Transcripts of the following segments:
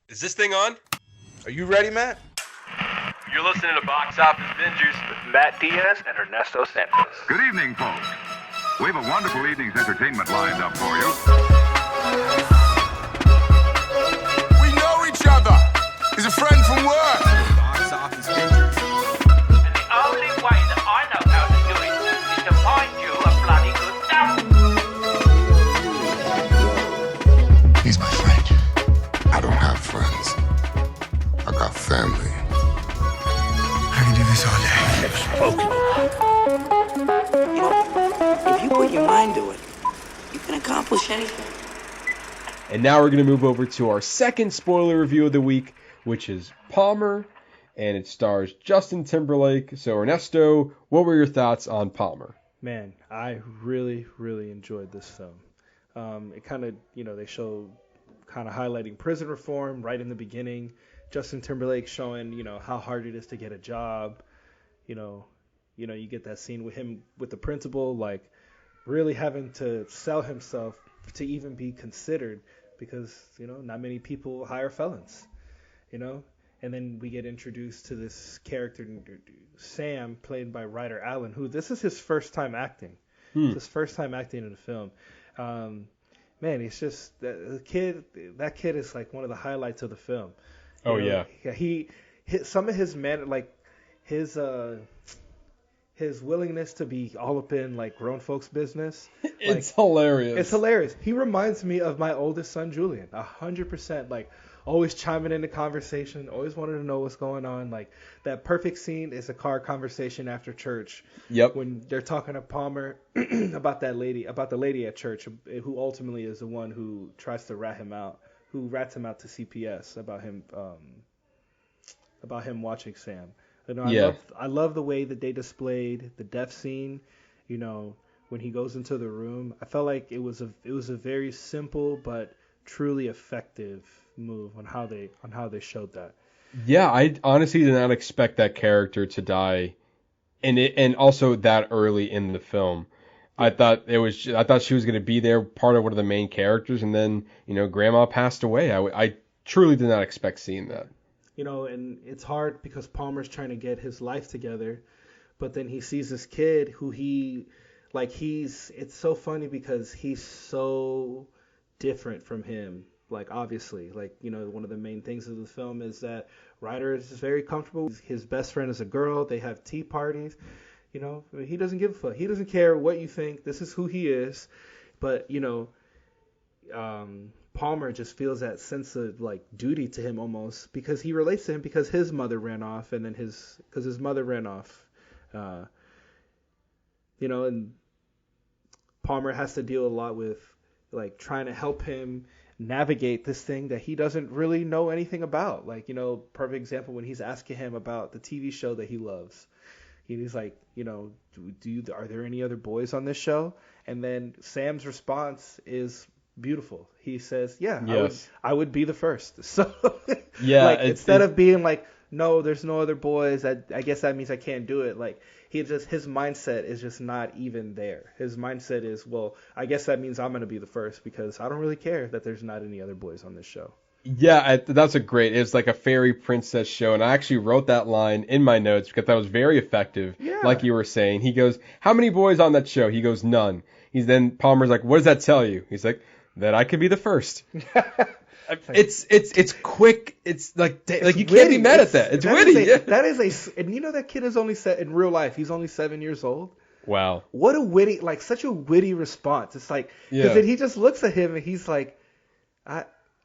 Is this thing on? Are you ready, Matt? You're listening to Box Office Bingers with Matt Diaz and Ernesto Santos. Good evening, folks. We have a wonderful evening's entertainment lined up for you. We know each other. He's a friend from work. Box Office Bingers. And the only way that I know how to do it is to find you a bloody good dump. He's my friend. I don't have friends. I got family. I can do this all day. You know, if you put your mind to it, you can accomplish anything. And now we're going to move over to our second spoiler review of the week, which is Palmer, and it stars Justin Timberlake. So Ernesto, what were your thoughts on Palmer? Man, I really, really enjoyed this film. It kind of, they show kind of highlighting prison reform right in the beginning. Justin Timberlake showing, how hard it is to get a job. You get that scene with him with the principal, like really having to sell himself to even be considered because, not many people hire felons, And then we get introduced to this character, Sam, played by Ryder Allen, who this is his first time acting. It's his first time acting in a film. Man, it's just that kid is like one of the highlights of the film. Yeah, some of his his willingness to be all up in like grown folks' business. It's hilarious. It's hilarious. He reminds me of my oldest son, Julian, 100%. Like always chiming into conversation, always wanted to know what's going on. Like that perfect scene is a car conversation after church. Yep. When they're talking to Palmer about the lady at church who ultimately is the one who tries to rats him out to CPS about him watching Sam. I love the way that they displayed the death scene. When he goes into the room, I felt like it was a very simple but truly effective move on how they showed that. Yeah, I honestly did not expect that character to die, and also that early in the film. I thought she was going to be there, part of one of the main characters, and then Grandma passed away. I truly did not expect seeing that. And it's hard because Palmer's trying to get his life together, but then he sees this kid who it's so funny because he's so different from him. Like, obviously, one of the main things of the film is that Ryder is very comfortable. His best friend is a girl. They have tea parties. He doesn't give a fuck. He doesn't care what you think. This is who he is. But, Palmer just feels that sense of like duty to him almost because he relates to him because his mother ran off and then his mother ran off, and Palmer has to deal a lot with like trying to help him navigate this thing that he doesn't really know anything about. Like, perfect example when he's asking him about the TV show that he loves. He's like, are there any other boys on this show? And then Sam's response is beautiful. He says, yeah, yes. I would be the first. So yeah, instead of being like, no, there's no other boys, I guess that means I can't do it. Like his mindset is just not even there. His mindset is, well, I guess that means I'm going to be the first because I don't really care that there's not any other boys on this show. Yeah, it's like a fairy princess show, and I actually wrote that line in my notes because that was very effective. Yeah. Like you were saying, he goes, how many boys on that show? He goes, none. Then Palmer's like, what does that tell you? He's like, that I could be the first. It's quick. It's like you witty. Can't be mad at that. It's witty. And that kid is only in real life. He's only 7 years old. Wow. What a witty, such a witty response. It's like, because then he just looks at him and he's like,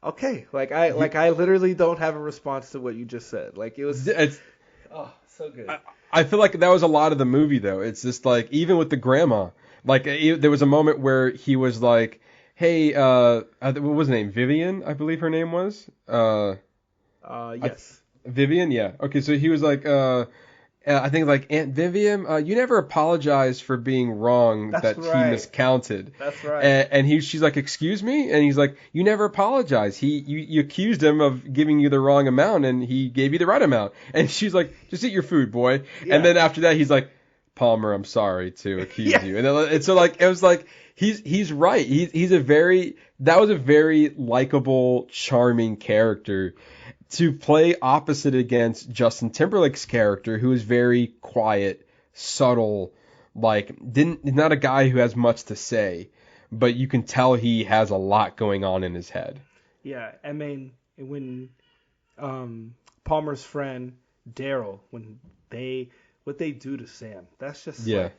okay. I literally don't have a response to what you just said. Like it was. So good. I feel like that was a lot of the movie though. It's just like even with the grandma, there was a moment where he was like, hey, what was her name? Vivian, I believe her name was. Yes. Vivian, yeah. Okay, so he was like, I think like Aunt Vivian, you never apologized for being wrong. That's right. He miscounted. That's right. And she's like, excuse me? And he's like, you never apologized. You accused him of giving you the wrong amount, and he gave you the right amount. And she's like, just eat your food, boy. Yeah. And then after that, he's like, Palmer, I'm sorry to accuse you. And so like it was like he's right. He's that was a very likable, charming character to play opposite against Justin Timberlake's character, who is very quiet, subtle, like not a guy who has much to say, but you can tell he has a lot going on in his head. Yeah, I mean, when Palmer's friend Daryl, what they do to Sam, that's just like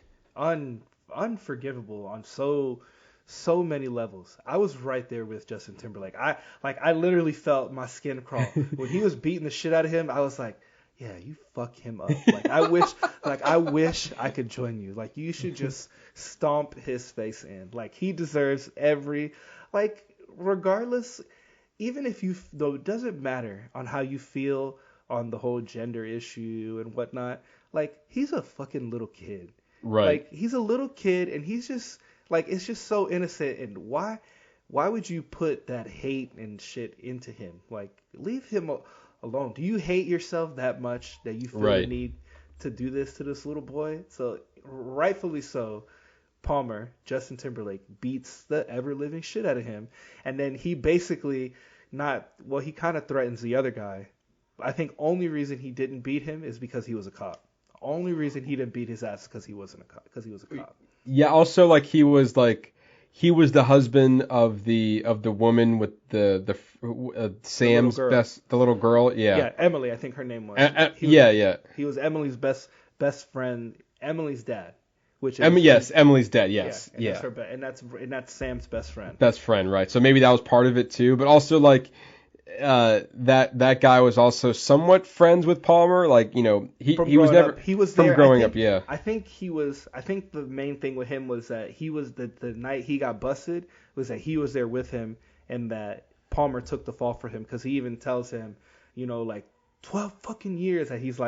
unforgivable on so many levels. I was right there with Justin Timberlake. I literally felt my skin crawl when he was beating the shit out of him. I was like, yeah, you fuck him up. Like I wish I could join you. Like you should just stomp his face in. Like he deserves regardless, even if though it doesn't matter on how you feel on the whole gender issue and whatnot. Like he's a fucking little kid. Right. Like he's a little kid and he's just like, it's just so innocent. And why would you put that hate and shit into him? Like leave him alone. Do you hate yourself that much that you feel the need to do this to this little boy? So rightfully so, Palmer, Justin Timberlake, beats the ever-living shit out of him. And then he basically he kind of threatens the other guy. I think only reason he didn't beat him is because he was a cop. Only reason he didn't beat his ass because he wasn't a cop. Because he was a cop. Yeah. Also, he was the husband of the woman with the Sam's the little girl. Yeah. Yeah, Emily, I think her name was. He was Emily's best friend, Emily's dad. Which is Emily's dad. Yes. Yeah. And that's Sam's best friend. Best friend, right? So maybe that was part of it too, but also that guy was also somewhat friends with Palmer. He was never from growing up. Yeah. I think the main thing with him was that he was the night he got busted was that he was there with him and that Palmer took the fall for him because he even tells him, 12 fucking years that he's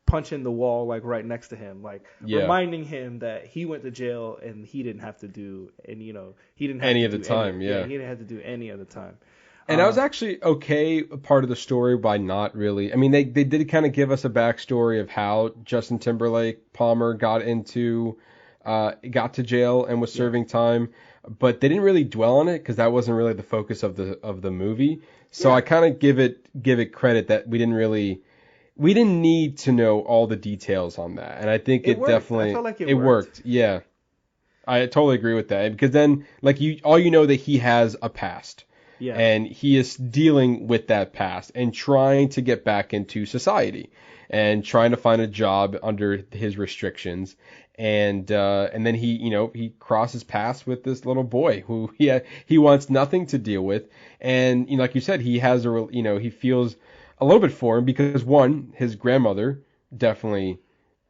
punching the wall right next to him, reminding him that he went to jail and he didn't have to do he didn't have any to of the do time. Any, yeah, he didn't have to do any of the time. And I was actually okay part of the story by not really. I mean, they did kind of give us a backstory of how Justin Timberlake Palmer got to jail and was serving time, but they didn't really dwell on it because that wasn't really the focus of the movie. So I kind of give it credit that we didn't need to know all the details on that, and I think it definitely I felt like it worked. Yeah, I totally agree with that because then all you know that he has a past. Yeah. And he is dealing with that past and trying to get back into society and trying to find a job under his restrictions. And then he crosses paths with this little boy who he wants nothing to deal with. And like you said, he has he feels a little bit for him because one, his grandmother definitely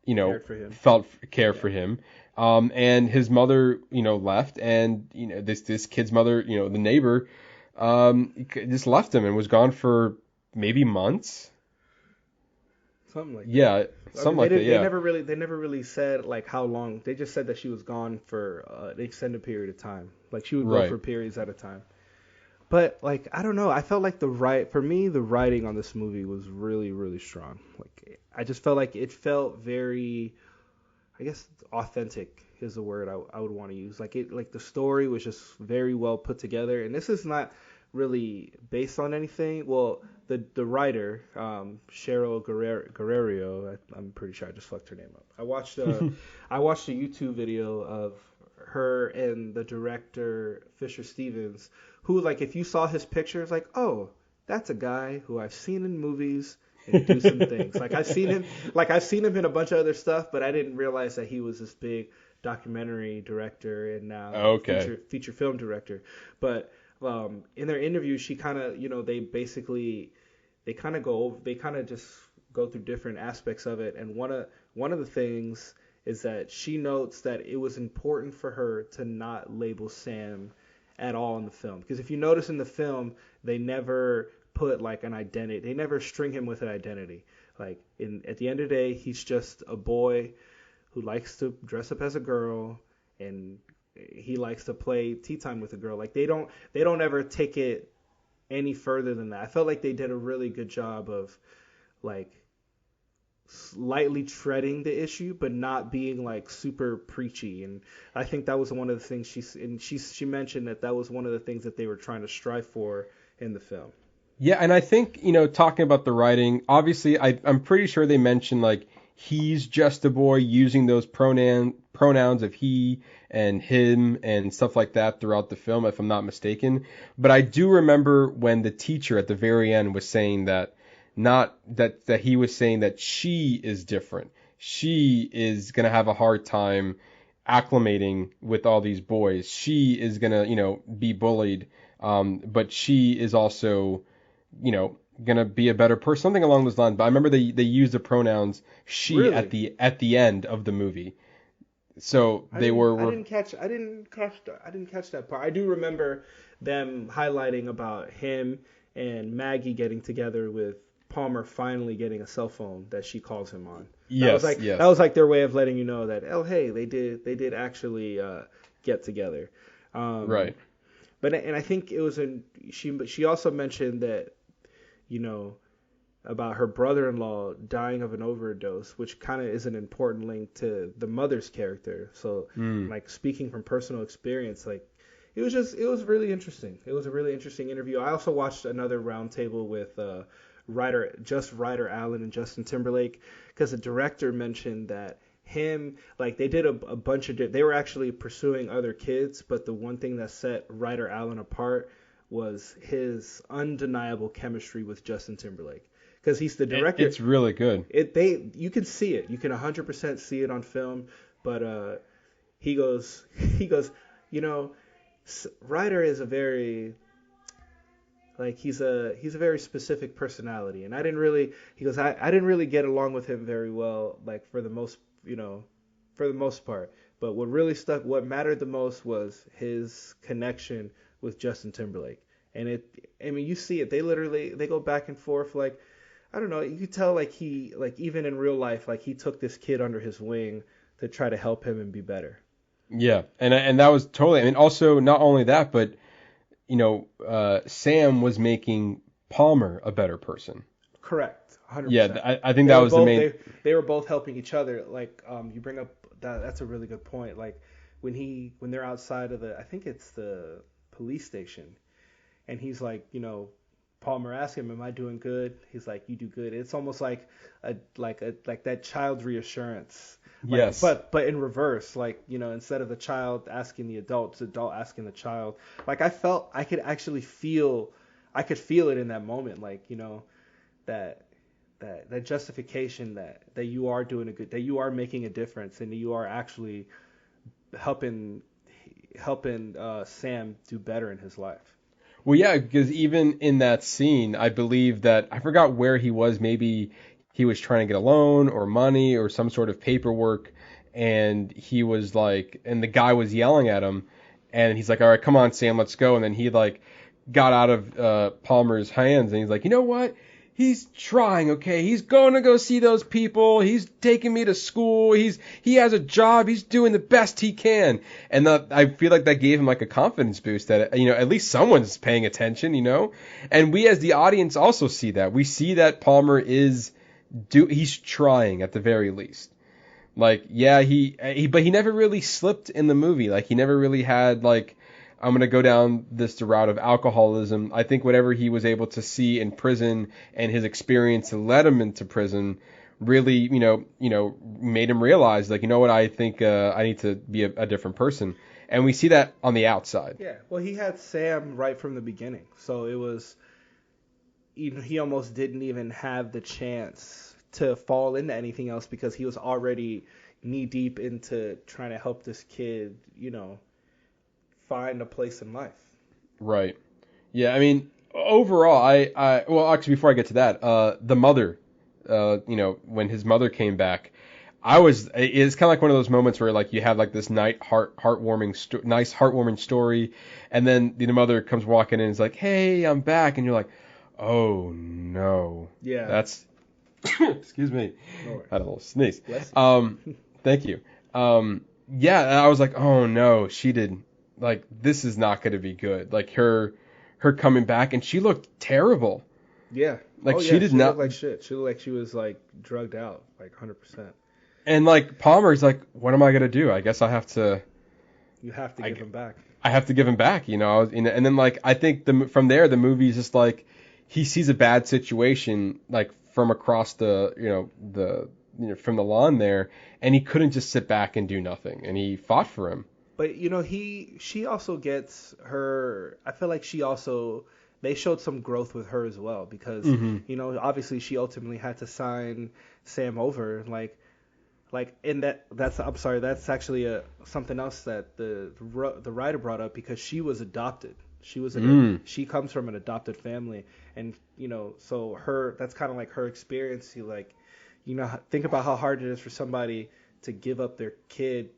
cared for him. And his mother left, and this kid's mother, the neighbor, just left him and was gone for maybe months. Something like that. They never really said how long. They just said that she was gone for an extended period of time. She would go for periods at a time. But I don't know. I felt like the writing on this movie was really, really strong. I just felt like it felt very, I guess, authentic is the word I would want to use. The story was just very well put together, and this is not really based on anything. Well, the writer, Cheryl Guerrero, I'm pretty sure I just fucked her name up. I watched a YouTube video of her and the director Fisher Stevens, who if you saw his picture, it's oh, that's a guy who I've seen in movies and do some things. I've seen him in a bunch of other stuff, but I didn't realize that he was this big documentary director and now feature film director. But in their interview, she kind of they kind of just go through different aspects of it, and one of the things is that she notes that it was important for her to not label Sam at all in the film, because if you notice in the film, they never put an identity. They never string him with an identity. At the end of the day, he's just a boy who likes to dress up as a girl, and he likes to play tea time with a girl. They don't ever take it any further than that. I felt like they did a really good job of lightly treading the issue, but not being like super preachy. And I think that was one of the things she mentioned that was one of the things that they were trying to strive for in the film. Yeah, and I think, talking about the writing, obviously I'm pretty sure they mentioned like he's just a boy, using those pronouns of he and him and stuff like that throughout the film, if I'm not mistaken. But I do remember when the teacher at the very end was saying that, not that he was saying that she is different. She is going to have a hard time acclimating with all these boys. She is going to, be bullied. But she is also, going to be a better person, something along those lines. But I remember they used the pronouns she Really? at the end of the movie. So I didn't catch that part. I do remember them highlighting about him and Maggie getting together with Palmer finally getting a cell phone that she calls him on. Yes. That was like their way of letting you know that, oh hey, they did actually get together. Right. But I think it was she also mentioned that, about her brother-in-law dying of an overdose, which kind of is an important link to the mother's character. So like speaking from personal experience, like it was really interesting. It was a really interesting interview. I also watched another roundtable with Ryder Allen and Justin Timberlake, because the director mentioned that they did a bunch of they were actually pursuing other kids, but the one thing that set Ryder Allen apart was his undeniable chemistry with Justin Timberlake, because he's the director. It's really good. You can see it. You can 100% see it on film, but he goes, Ryder is a very, like, he's a very specific personality, and I didn't really get along with him very well, like for the most part. But what mattered the most was his connection with Justin Timberlake. And you see it. They go back and forth, like, I don't know, you could tell like even in real life, like he took this kid under his wing to try to help him and be better. Yeah, and that was totally. I mean, also not only that, but Sam was making Palmer a better person. Correct, 100%. Yeah, I think that was the main. They were both helping each other. Like, you bring up that's a really good point. Like when they're outside of I think it's the police station, and he's like, Palmer asks him, "Am I doing good?" He's like, "You do good." It's almost like that child's reassurance. Yes. But in reverse, like, instead of the child asking the adult, it's the adult asking the child. Like, I could actually feel it in that moment, like, that justification that you are doing that you are making a difference, and that you are actually helping Sam do better in his life. Well, yeah, because even in that scene, I believe that, I forgot where he was. Maybe he was trying to get a loan or money or some sort of paperwork, and he was like, and the guy was yelling at him, and he's like, "All right, come on, Sam, let's go." And then he like got out of Palmer's hands, and he's like, "You know what? He's trying, okay? He's going to go see those people. He's taking me to school. He has a job. He's doing the best he can." And I feel like that gave him like a confidence boost that, at least someone's paying attention, And we as the audience also see that. We see that Palmer he's trying at the very least. Like, yeah, but he never really slipped in the movie. Like, he never really had like, I'm going to go down this route of alcoholism. I think whatever he was able to see in prison and his experience that led him into prison really, made him realize, like, I think I need to be a different person. And we see that on the outside. Yeah, well, he had Sam right from the beginning. So it was, he almost didn't even have the chance to fall into anything else, because he was already knee deep into trying to help this kid, find a place in life. Right. Yeah, I mean, overall, well, actually, before I get to that, the mother, when his mother came back, it's kind of like one of those moments where like you have like this nice heartwarming story, and then the mother comes walking in and is like, "Hey, I'm back," and you're like, "Oh no." Yeah. That's excuse me. No, I had a little sneeze. Bless you. Thank you. Yeah, and I was like, "Oh no, she did." Like, this is not going to be good. Like, her coming back, and she looked terrible. Yeah. Like she did not looked like shit. She looked like she was like drugged out, like 100%. And like Palmer's like, what am I gonna do? I guess I have to. You have to give him back. I have to give him back, you know. And then like I think from there the movie is just like he sees a bad situation like from across from the lawn there, and he couldn't just sit back and do nothing, and he fought for him. But you know, she also gets her. I feel like they showed some growth with her as well because you know, obviously she ultimately had to sign Sam over, like in that's actually something else that the writer brought up, because she was adopted. She comes from an adopted family, and you know, so that's kind of like her experience. You know, think about how hard it is for somebody to give up their kid,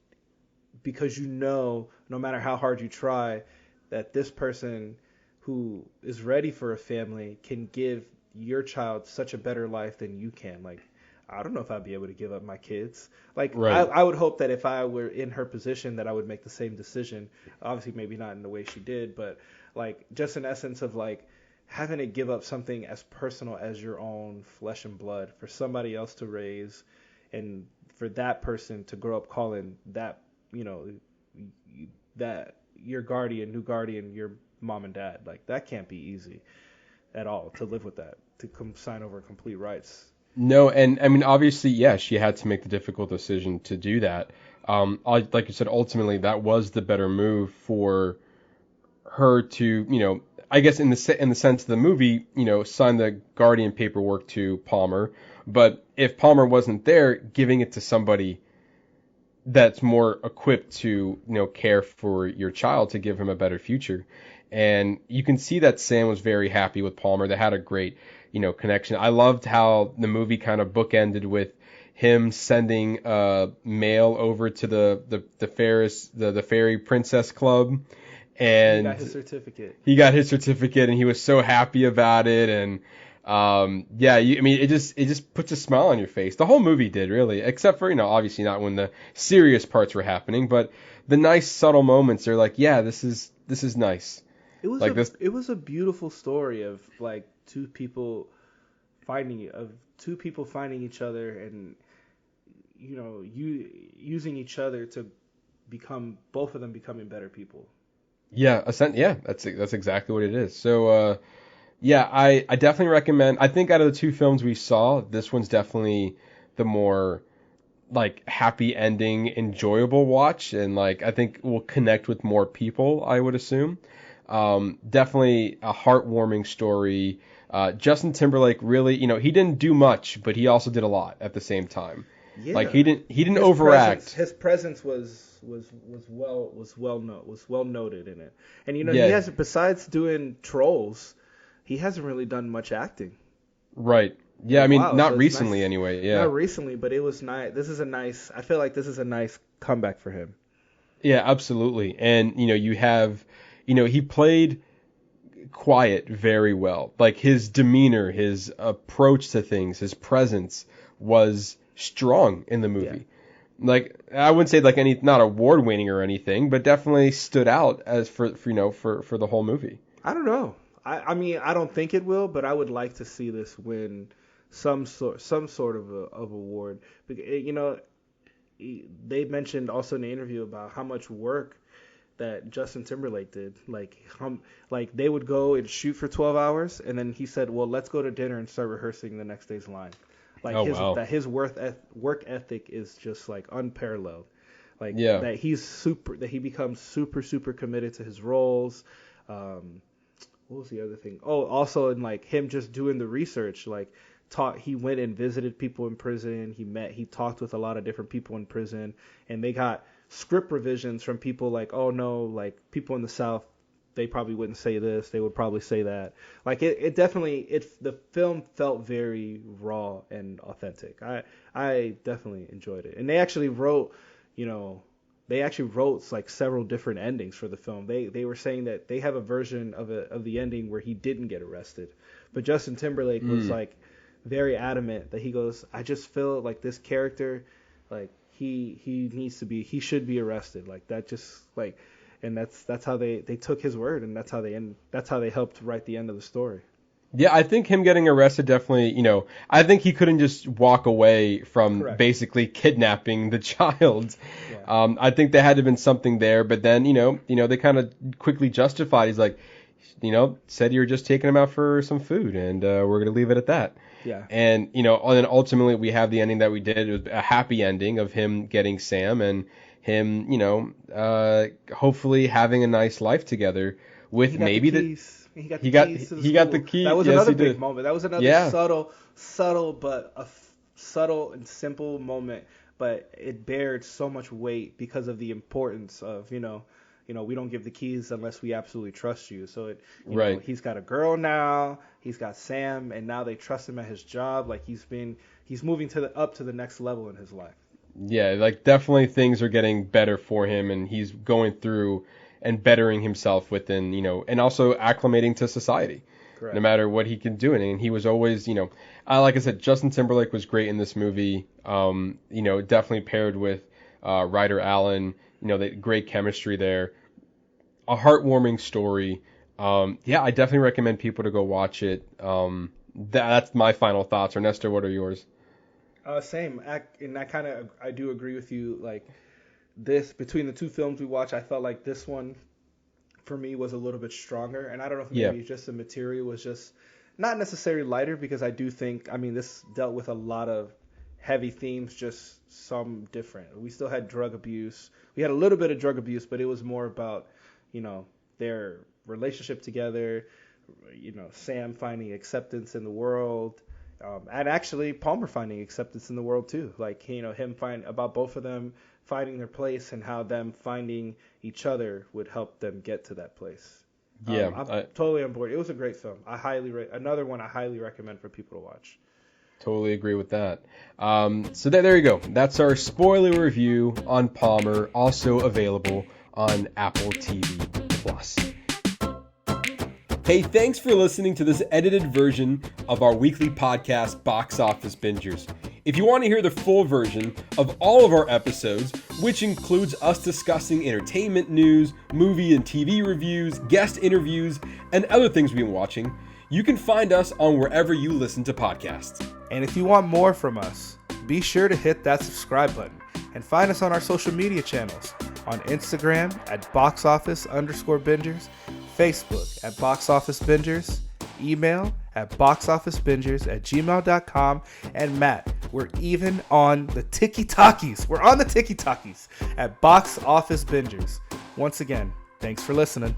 because you know, no matter how hard you try, that this person who is ready for a family can give your child such a better life than you can. Like, I don't know if I'd be able to give up my kids. Like, right. I would hope that if I were in her position that I would make the same decision. Obviously, maybe not in the way she did, but like just in essence of like having to give up something as personal as your own flesh and blood for somebody else to raise, and for that person to grow up calling that, you know, that your new guardian, your mom and dad. Like, that can't be easy at all to live with that, to sign over complete rights. No, and I mean, obviously, yeah, she had to make the difficult decision to do that. Like you said, ultimately, that was the better move for her to, you know, I guess in the sense of the movie, you know, sign the guardian paperwork to Palmer. But if Palmer wasn't there, giving it to somebody that's more equipped to, you know, care for your child, to give him a better future. And you can see that Sam was very happy with Palmer. They had a great, you know, connection. I loved how the movie kind of bookended with him sending mail over to the Fairy Princess Club, and he got his certificate. And he was so happy about it. And yeah, I mean, it just puts a smile on your face. The whole movie did, really, except for, you know, obviously not when the serious parts were happening, but the nice subtle moments are like, yeah, this is nice. It was a beautiful story of like two people finding each other, and you know, using each other to become, both of them becoming better people. Yeah, that's exactly what it is. So yeah, I definitely recommend. I think out of the two films we saw, this one's definitely the more like happy ending, enjoyable watch, and like I think will connect with more people, I would assume. Definitely a heartwarming story. Justin Timberlake really, you know, he didn't do much, but he also did a lot at the same time. Yeah. Like he didn't overact. His presence was well noted in it. And you know, he has, besides doing Trolls, he hasn't really done much acting. Right. Yeah, I mean, not so recently nice. Anyway. Yeah. Not recently, but it was nice. I feel like this is a nice comeback for him. Yeah, absolutely. And you know, he played quiet very well. Like his demeanor, his approach to things, his presence was strong in the movie. Yeah. Like, I wouldn't say like not award winning or anything, but definitely stood out as for the whole movie. I don't know. I mean, I don't think it will, but I would like to see this win some sort of award. You know, they mentioned also in the interview about how much work that Justin Timberlake did. Like they would go and shoot for 12 hours, and then he said, "Well, let's go to dinner and start rehearsing the next day's line." Like his work ethic is just like unparalleled. Like that he becomes super committed to his roles. What was the other thing? Oh, also in like him just doing the research, like he went and visited people in prison. He talked with a lot of different people in prison, and they got script revisions from people like, oh no, like people in the South, they probably wouldn't say this, they would probably say that. Like it definitely, the film felt very raw and authentic. I definitely enjoyed it. And they actually wrote like several different endings for the film. They were saying that they have a version of the ending where he didn't get arrested, but Justin Timberlake was like very adamant that he goes, I just feel like this character, like he should be arrested. Like that, just like, and that's how they took his word, and that's how they helped write the end of the story. Yeah, I think him getting arrested definitely, I think he couldn't just walk away from Correct. basically kidnapping the child. Yeah. I think there had to have been something there, but then, they kind of quickly justified. He's like, said you were just taking him out for some food, and we're going to leave it at that. Yeah. And, and then ultimately we have the ending that we did. It was a happy ending of him getting Sam and him, hopefully having a nice life together with maybe the He got he the got the key. That was Yes, another he big did. moment. That was another Yeah. subtle, but subtle and simple moment. But it bared so much weight because of the importance of we don't give the keys unless we absolutely trust you. So Right. He's got a girl now. He's got Sam, and now they trust him at his job. Like he's moving up to the next level in his life. Yeah, like definitely things are getting better for him, and he's going through and bettering himself within, and also acclimating to society. Correct. No matter what he can do. And he was always, like I said, Justin Timberlake was great in this movie. Definitely paired with Ryder Allen. The great chemistry there. A heartwarming story. I definitely recommend people to go watch it. That's my final thoughts. Ernesto, what are yours? Same. And I do agree with you. Like this, between the two films we watched, I felt like this one for me was a little bit stronger. And I don't know if maybe just the material was just not necessarily lighter, because I do think, this dealt with a lot of heavy themes, just some different. We still had drug abuse. We had a little bit of drug abuse, but it was more about, their relationship together, Sam finding acceptance in the world. And actually Palmer finding acceptance in the world too. Like, him about both of them finding their place and how them finding each other would help them get to that place. Yeah. I'm totally on board. It was a great film. Another one I highly recommend for people to watch. Totally agree with that. So there you go. That's our spoiler review on Palmer, also available on Apple TV Plus. Hey, thanks for listening to this edited version of our weekly podcast, Box Office Bingers. If you want to hear the full version of all of our episodes, which includes us discussing entertainment news, movie and TV reviews, guest interviews, and other things we've been watching, you can find us on wherever you listen to podcasts. And if you want more from us, be sure to hit that subscribe button and find us on our social media channels on Instagram at boxoffice_bingers, Facebook at boxofficebingers, email at boxofficebingers@gmail.com, and Matt, we're even on the TikTokies. We're on the TikTokies at Box Office Bingers. Once again, thanks for listening.